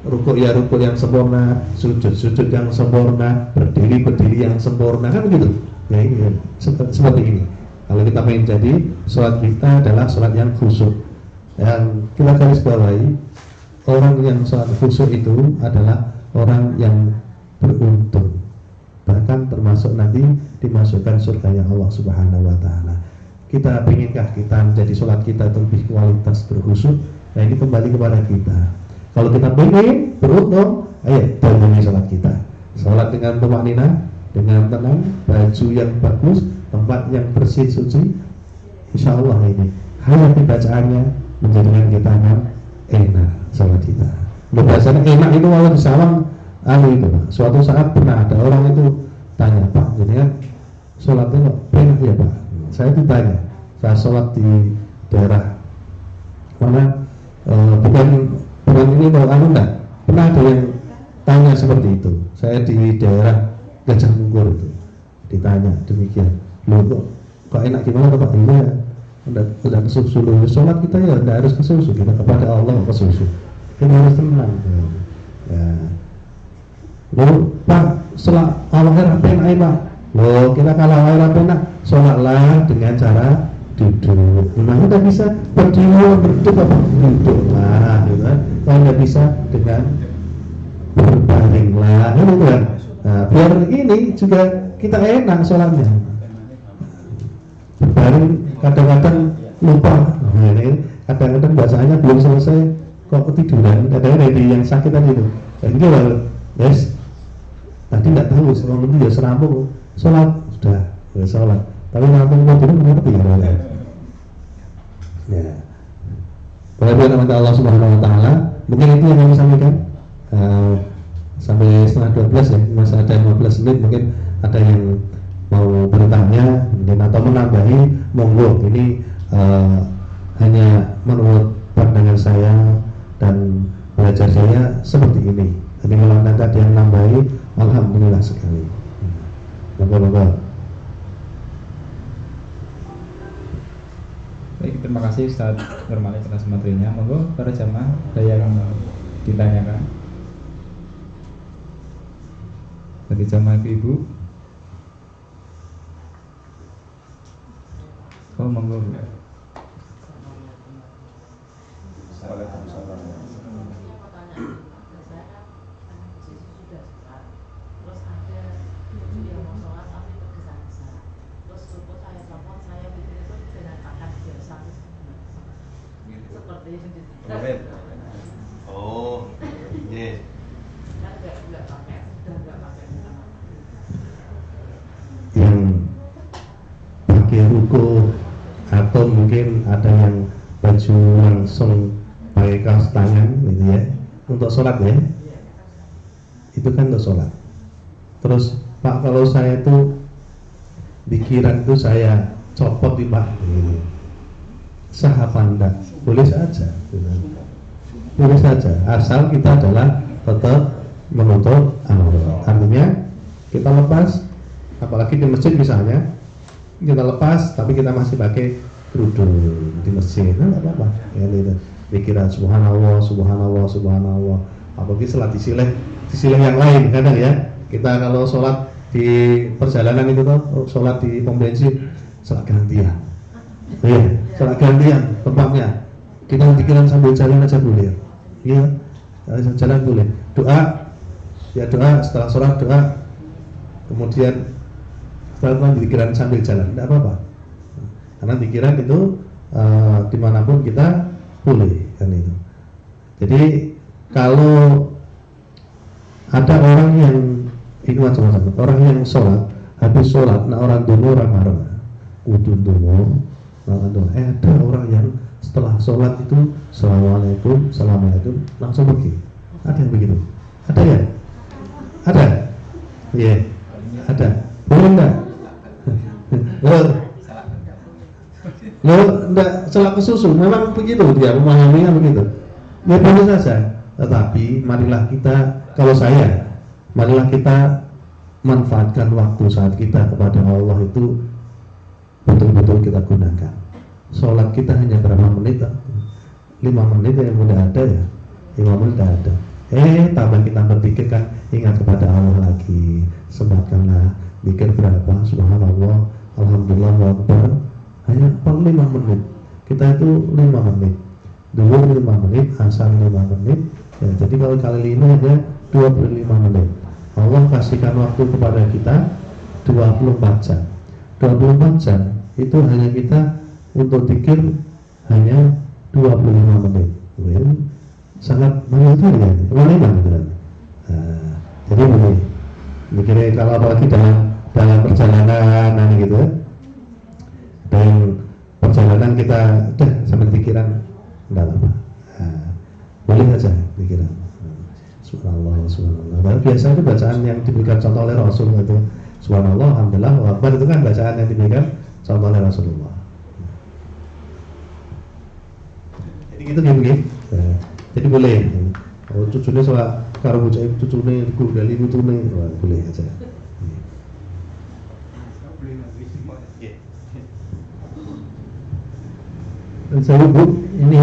rukuk ya rukuk yang sempurna, sujud yang sempurna, berdiri yang sempurna, kan begitu ya. Ini kan seperti ini. Kalau kita ingin jadi sholat kita adalah sholat yang khusyuk. Yang kita garis bawahi, orang yang sholat khusyuk itu adalah orang yang beruntung, bahkan termasuk nanti dimasukkan surganya Allah Subhanahu Wa Taala. Kita inginkah kita menjadi sholat kita itu lebih kualitas berkhusyuk? Nah, ini kembali kepada kita. Kalau kita ingin beruntung, ayo dalami sholat kita. Sholat dengan tumakninah, dengan tenang, baju yang bagus, tempat yang bersih suci. Insya Allah ini hayati bacaannya menjadikan kita enak sholat kita. Bahasanya enak itu kalau di salam itu Pak. Suatu saat pernah ada orang itu tanya, Pak, jadi kan sholatnya enak ya Pak? Saya ditanya, saya sholat di daerah mana, bukan ini mau enggak, pernah ada yang tanya seperti itu. Saya di daerah Gajah Mungkur itu ditanya demikian, loh kok enak gimana Pak? Iya, udah kesusu loh. Sholat kita ya tidak harus kesusu, kita kepada Allah kesusu, kita harus tenang ya. Loh Pak, sholat awalnya enak Pak? Loh kita kalau awalnya enak, sholatlah dengan cara duduk. Memang kita bisa berdiri, berduduk apa? Duduk lah, gitu kan. Kalau nggak bisa dengan berbaring lah, gitu kan. Nah, biar ini juga kita enak sholatnya. Berbaring kadang-kadang lupa. Nah, ini kadang-kadang bacaannya belum selesai kok ketiduran. Kadang-kadang dari yang sakit tadi itu. Dan ini yes, tadi nggak tahu selama itu ya serampung sholat sudah sholat. Tapi rampung mau tidur mengerti ya. Walaupun nama Allah Subhanahu Wa Taala, mungkin itu yang kami sampaikan. Sampai setengah 12 ya, masih ada 15 menit, mungkin ada yang mau bertanya mungkin atau menambahi, monggo. Ini hanya menurut pandangan saya dan belajar saya seperti ini. Jadi kalau nanti ada yang menambahi, alhamdulillah sekali. Monggo. Baik, terima kasih Ustaz Nurmali atas materinya. Monggo para jamaah ada yang mau ditanyakan bagi jamaah ibu. Oh monggo. Oh, iya. Yang pakai ruko atau mungkin ada yang baju langsung pakai kaos tangan gitu ya, untuk sholat ya, itu kan untuk sholat. Terus Pak, kalau saya itu pikiran itu saya copot di Pak, gitu. Sah apa enggak? Boleh saja gitu. Boleh saja, asal kita adalah tetap menuntut aurat. Artinya kita lepas, apalagi di masjid misalnya, kita lepas tapi kita masih pakai kerudung di masjid, nah nggak apa-apa ya, gitu. Pikiran subhanallah, subhanallah, subhanallah. Apalagi setelah disileh yang lain kadang ya, kita kalau sholat di perjalanan itu tuh, sholat di pom bensin, sholat gantian, iya, sholat gantian tempatnya, kita pikiran sambil jalan aja boleh, iya, jalan boleh, doa, ya doa setelah sholat doa, kemudian setelah pikiran sambil jalan, tidak apa-apa, karena pikiran itu dimanapun kita boleh kan itu. Jadi kalau ada orang yang ini macam-macam, orang yang sholat, habis sholat, nah orang dulu orang marah, udun dulu, ada orang yang setelah sholat itu assalamualaikum, assalamualaikum, langsung pergi. Ada yang begitu? Ada ya? Ada? Iya, ada. Boleh enggak? Lo enggak salah kesusu, memang begitu dia memahaminya begitu. Ya boleh saja, tetapi marilah kita, kalau saya, marilah kita manfaatkan waktu saat kita kepada Allah itu betul-betul kita gunakan. Sholat kita hanya berapa menit? 5 menit yang mudah ada ya, 5 menit ada. Tambah kita berpikir kan, ingat kepada Allah lagi, sempatkanlah pikir berapa, subhanallah, alhamdulillah, akbar. Hanya 5 menit. Kita itu 5 menit. Dulu 5 menit, asal 5 menit. Ya, jadi kalau kali 5 aja 25 menit. Allah kasihkan waktu kepada kita 24 jam. 24 jam itu hanya kita untuk zikir hanya 25 menit. Well, sangat banyak sekali ya. Bagaimana gitu kan? Jadi begini. Mikirnya kalau apalagi dalam perjalanan gitu, dan perjalanan kita udah sambil pikiran enggak apa-apa. Boleh saja pikiran. Subhanallah, subhanallah. Nah, biasa itu bacaan yang diberikan contoh oleh Rasul itu. Subhanallah, alhamdulillah, wa akbar, itu kan bacaan yang diberikan contoh oleh Rasulullah. Jadi gitu gini. Jadi boleh. Oh, cucunya soal karo bocah cucune kugali putune, boleh aja. Saya Bu, ini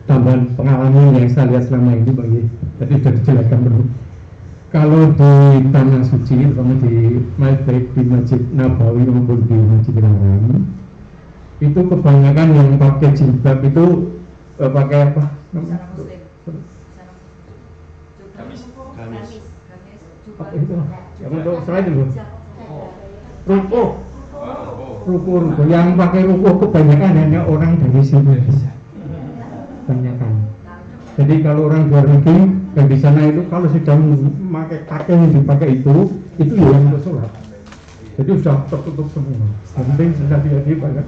tambahan pengalaman yang saya lihat selama ini bagi tadi sudah dijelaskan dulu. Kalau di tanah suci, terutama di baik di Masjid Nabawi maupun di Masjidil Haram, itu kebanyakan yang pakai jilbab itu pakai apa? Apa itu? Yang untuk selain itu, ruko yang pakai ruko kebanyakan hanya orang dari sini, kebanyakan. Jadi kalau orang luar negeri yang di sana itu kalau sudah memakai pakaian yang dipakai itu ya yang untuk sholat. Jadi sudah tertutup semua. Yang penting sudah tidak dipakai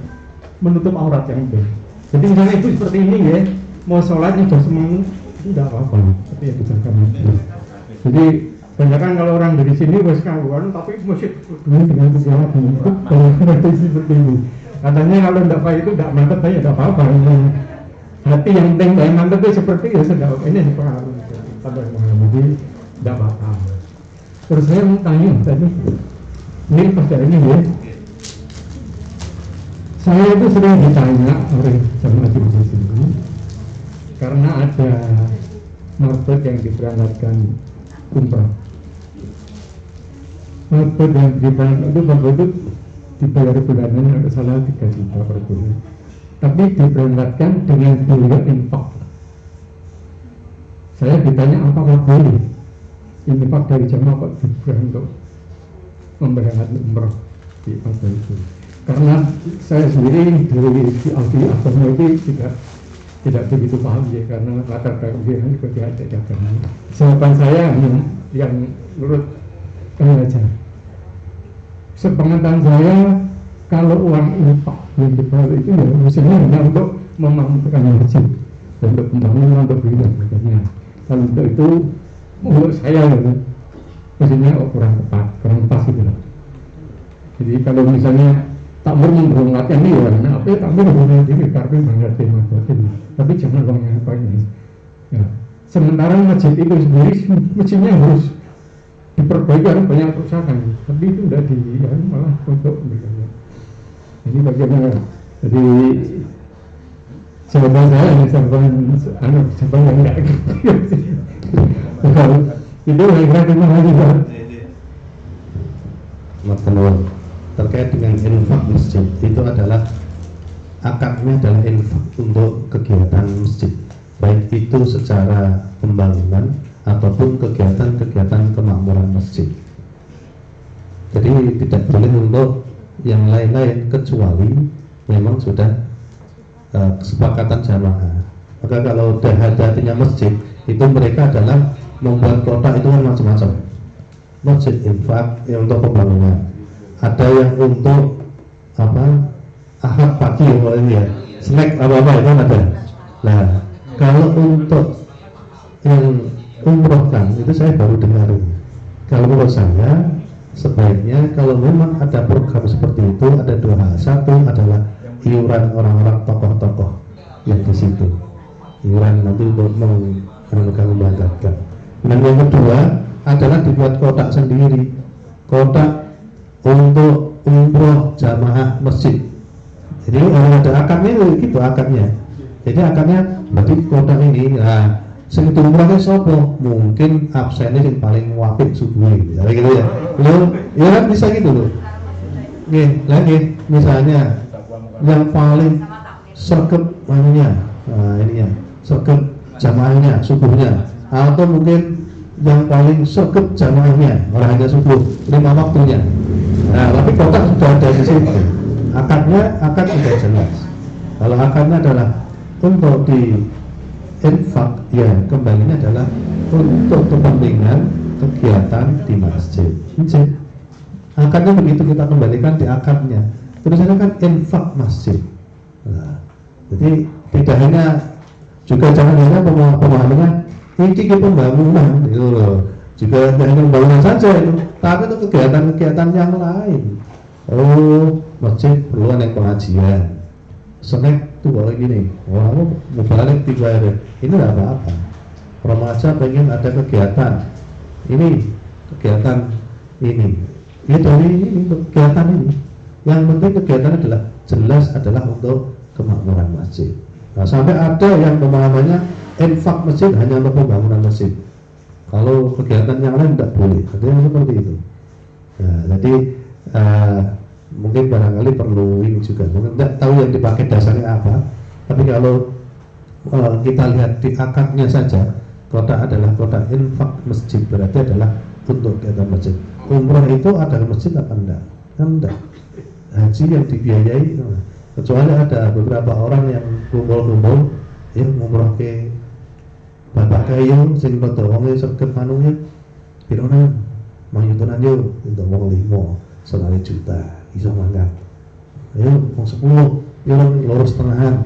menutup aurat yang penting. Jadi misalnya itu seperti ini ya, mau sholat sudah semua tidak apa-apa. Tapi yang dijaga itu. Jadi kebanyakan kalau orang dari sini wes kawan, tapi masih dengan segala bentuk kalau seperti ini. Katanya kalau tidak pakai itu tidak mantap, ya tidak apa-apa. Hati yang penting yang mantap itu seperti ya sudah ini pengaruh. Pada mengalami tidak apa-apa. Terus saya mau tanya tadi, ini pada ini ya. Saya itu sering ditanya oleh jamaah di sini karena ada marbot yang diberangkatkan umrah. Marbot yang diberangkatkan itu marbot itu dibayar bulanan kalau salah 3 juta per bulan. Tapi diberangkatkan dengan biaya infak. Saya ditanya apakah boleh infak dari jamaah kok dibayar untuk memberangkatkan umrah di masa itu. Karena saya sendiri dari Alfi Agama itu tidak tidak begitu paham ya, karena latar belakang dia juga tidak ada agama. Jawaban saya yang menurut aja. Sepengetahuan saya, kalau uang infak yang dipakai itu ya mestinya hanya untuk memampukan masjid, untuk pembangunan, untuk bidang sebagainya. Kalau untuk itu menurut saya ya, mestinya kurang tepat, kurang pas gitu lah. Jadi kalau misalnya takmir memberangkatkan ini ya, nah apa ya takmir memberangkatkan diri, karena mengerti maksudnya, tapi jangan uangnya apa ini. Ya. Sementara masjid itu sendiri, masjidnya harus diperbaiki, harus banyak kerusakan, tapi itu udah di ya, malah untuk bergaya. Ini bagaimana? Jadi jawaban saya ini jawaban yang enggak gitu. Itu kira-kira terima kasih Pak. Maksudnya terkait dengan infak masjid itu adalah akadnya adalah infak untuk kegiatan masjid, baik itu secara pembangunan ataupun kegiatan-kegiatan kemakmuran masjid. Jadi tidak boleh untuk yang lain-lain kecuali memang sudah kesepakatan jamaah. Maka kalau sudah hati-hatinya masjid itu mereka adalah membuat kotak itu kan macam-macam. Masjid infak yang untuk pembangunan, ada yang untuk apa ahad pagi ya, snack apa itu ada. Nah kalau untuk yang umroh kan itu saya baru dengar ini. Kalau menurut saya sebaiknya kalau memang ada program seperti itu ada dua hal. Satu adalah iuran orang-orang tokoh-tokoh yang di situ, iuran nanti untuk membanggakan. Dan yang kedua adalah dibuat kotak sendiri, kotak untuk umroh jamaah masjid. Jadi ada akadnya gitu akadnya. Jadi akadnya berarti kotak ini, nah sing umrohnya sopo mungkin absennya yang paling wapik subuh, ya gitu ya. Lo ya kan bisa gitu loh. Nih lagi misalnya yang paling sergap manunya, nah ininya sergap jamaahnya subuhnya, atau mungkin yang paling sergap jamaahnya orang hanya subuh 5 waktunya. Nah tapi kotak sudah ada di situ, akad sudah jelas. Kalau akadnya adalah untuk di infak, ya kembalinya adalah untuk kepentingan kegiatan di masjid. Akadnya begitu kita kembalikan di akadnya. Tulisannya kan infak masjid. Nah, jadi tidak hanya juga jangan hanya pemahamannya ini pembangunan itu loh. Juga tidak hanya pembangunan saja itu, tapi itu kegiatan-kegiatan yang lain. Oh, masjid perlu ada pengajian. Snack tuh kalau gini, wah mau balik 3 hari, ini tidak apa-apa. Remaja pengen ada kegiatan, ini kegiatan ini, ini kegiatan ini. Yang penting kegiatan adalah jelas adalah untuk kemakmuran masjid. Nah, sampai ada yang pemahamannya infak masjid hanya untuk pembangunan masjid. Kalau kegiatan yang lain tidak boleh, ada yang seperti itu. Nah, jadi mungkin barangkali perlu ini juga, mungkin tidak tahu yang dipakai dasarnya apa. Tapi kalau kita lihat di akadnya saja, kotak adalah kotak infak masjid, berarti adalah untuk kegiatan masjid. Umroh itu ada masjid apa enggak? Enggak. Haji yang dibiayai, kecuali ada beberapa orang yang kumpul-kumpul, ya umroh ke bapak kayu, sing rada wonge sergap manungnya, pironan, mayutunan yo, untuk wong 5, 1 juta, iso mangkat. Ayo, wong 10, yo lurus tenahan,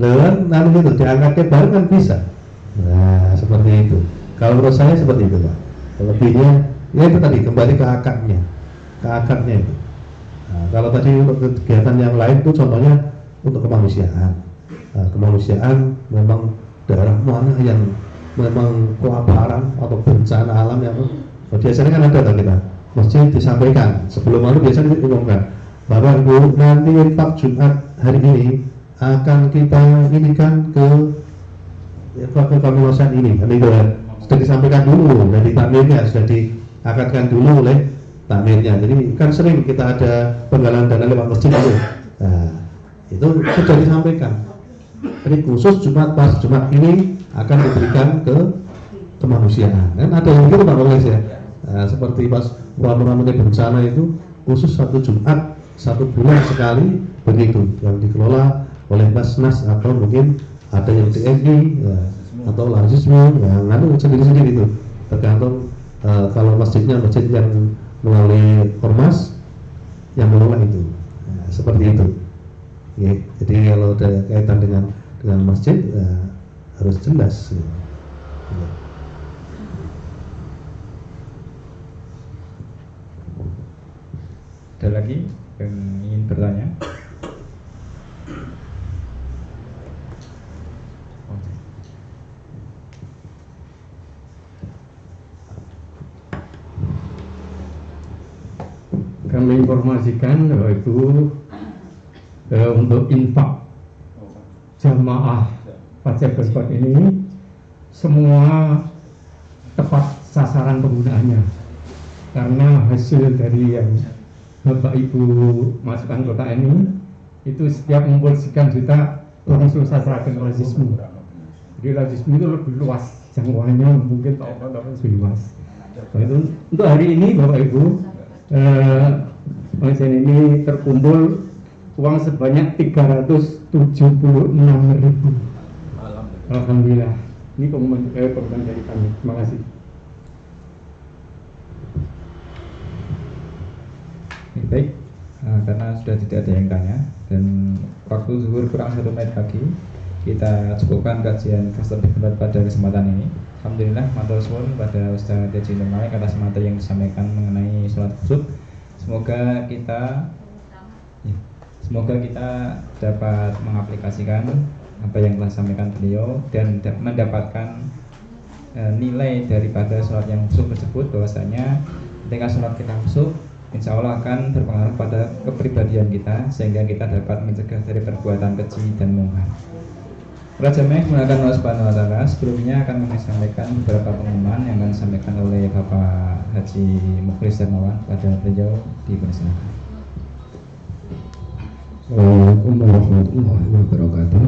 lewat, nanti itu diangkatnya baru kan bisa. Nah, seperti itu. Kalau menurut saya seperti itu, Pak. Lebihnya, ya itu tadi kembali ke akadnya itu. Nah, kalau tadi untuk kegiatan yang lain itu contohnya untuk kemanusiaan. Nah, kemanusiaan memang daerah mana yang memang kelaparan atau bencana alam yang biasanya kan ada kita mesti disampaikan sebelum lalu biasanya diumumkan bahwa nanti infak Jumat hari ini akan kita inikan ke kemanusiaan ini, kan itu ya sudah disampaikan dulu dari takmirnya, sudah diakadkan dulu oleh takmirnya. Jadi kan sering kita ada penggalangan dana lewat masjid itu. Nah, itu sudah disampaikan. Jadi khusus Jumat pas Jumat ini akan diberikan ke kemanusiaan. Kan ada yang gitu Pak Polres ya. Nah, seperti pas ramai-ramai bencana itu khusus 1 Jumat 1 bulan sekali begitu yang dikelola oleh Basnas atau mungkin ada yang DNI ya, atau larsisme yang nganu sendiri-sendiri itu tergantung kalau masjidnya masjid yang melalui ormas yang menolak itu. Nah, seperti itu ya, jadi kalau ada kaitan dengan masjid harus jelas ya. Ya. Ada lagi yang ingin bertanya? Kami informasikan bahwa itu untuk infak jamaah pajak berkot ini semua tepat sasaran penggunaannya, karena hasil dari yang Bapak Ibu masukkan kota ini itu setiap mengumpul sekian juta langsung sasaran lazisme. Jadi lazisme itu lebih luas jangkauannya, mungkin lebih luas. Nah, itu untuk hari ini Bapak Ibu pengajian ini terkumpul uang sebanyak 376.000. Alhamdulillah. Ini pengumuman dari kami. Terima kasih. Baik, karena sudah tidak ada yang tanya dan waktu zuhur kurang 1 menit lagi, kita cukupkan kajian custom debat pada kesempatan ini. Alhamdulillah, matur suwun pada Ustaz Haji Nur Malik atas materi yang disampaikan mengenai sholat khusyuk. Semoga kita dapat mengaplikasikan apa yang telah disampaikan beliau dan mendapatkan nilai daripada sholat yang khusyuk tersebut, bahwasanya ketika sholat kita khusyuk, insya Allah akan berpengaruh pada kepribadian kita sehingga kita dapat mencegah dari perbuatan keji dan mungkar. Para jamaah menggunakan Allah Subhanahu wa taala, sebelumnya akan menyampaikan beberapa pengumuman yang akan disampaikan oleh Bapak Haji Mukhlis Darmawan pada beliau dipersilakan. Assalamualaikum warahmatullahi wabarakatuh.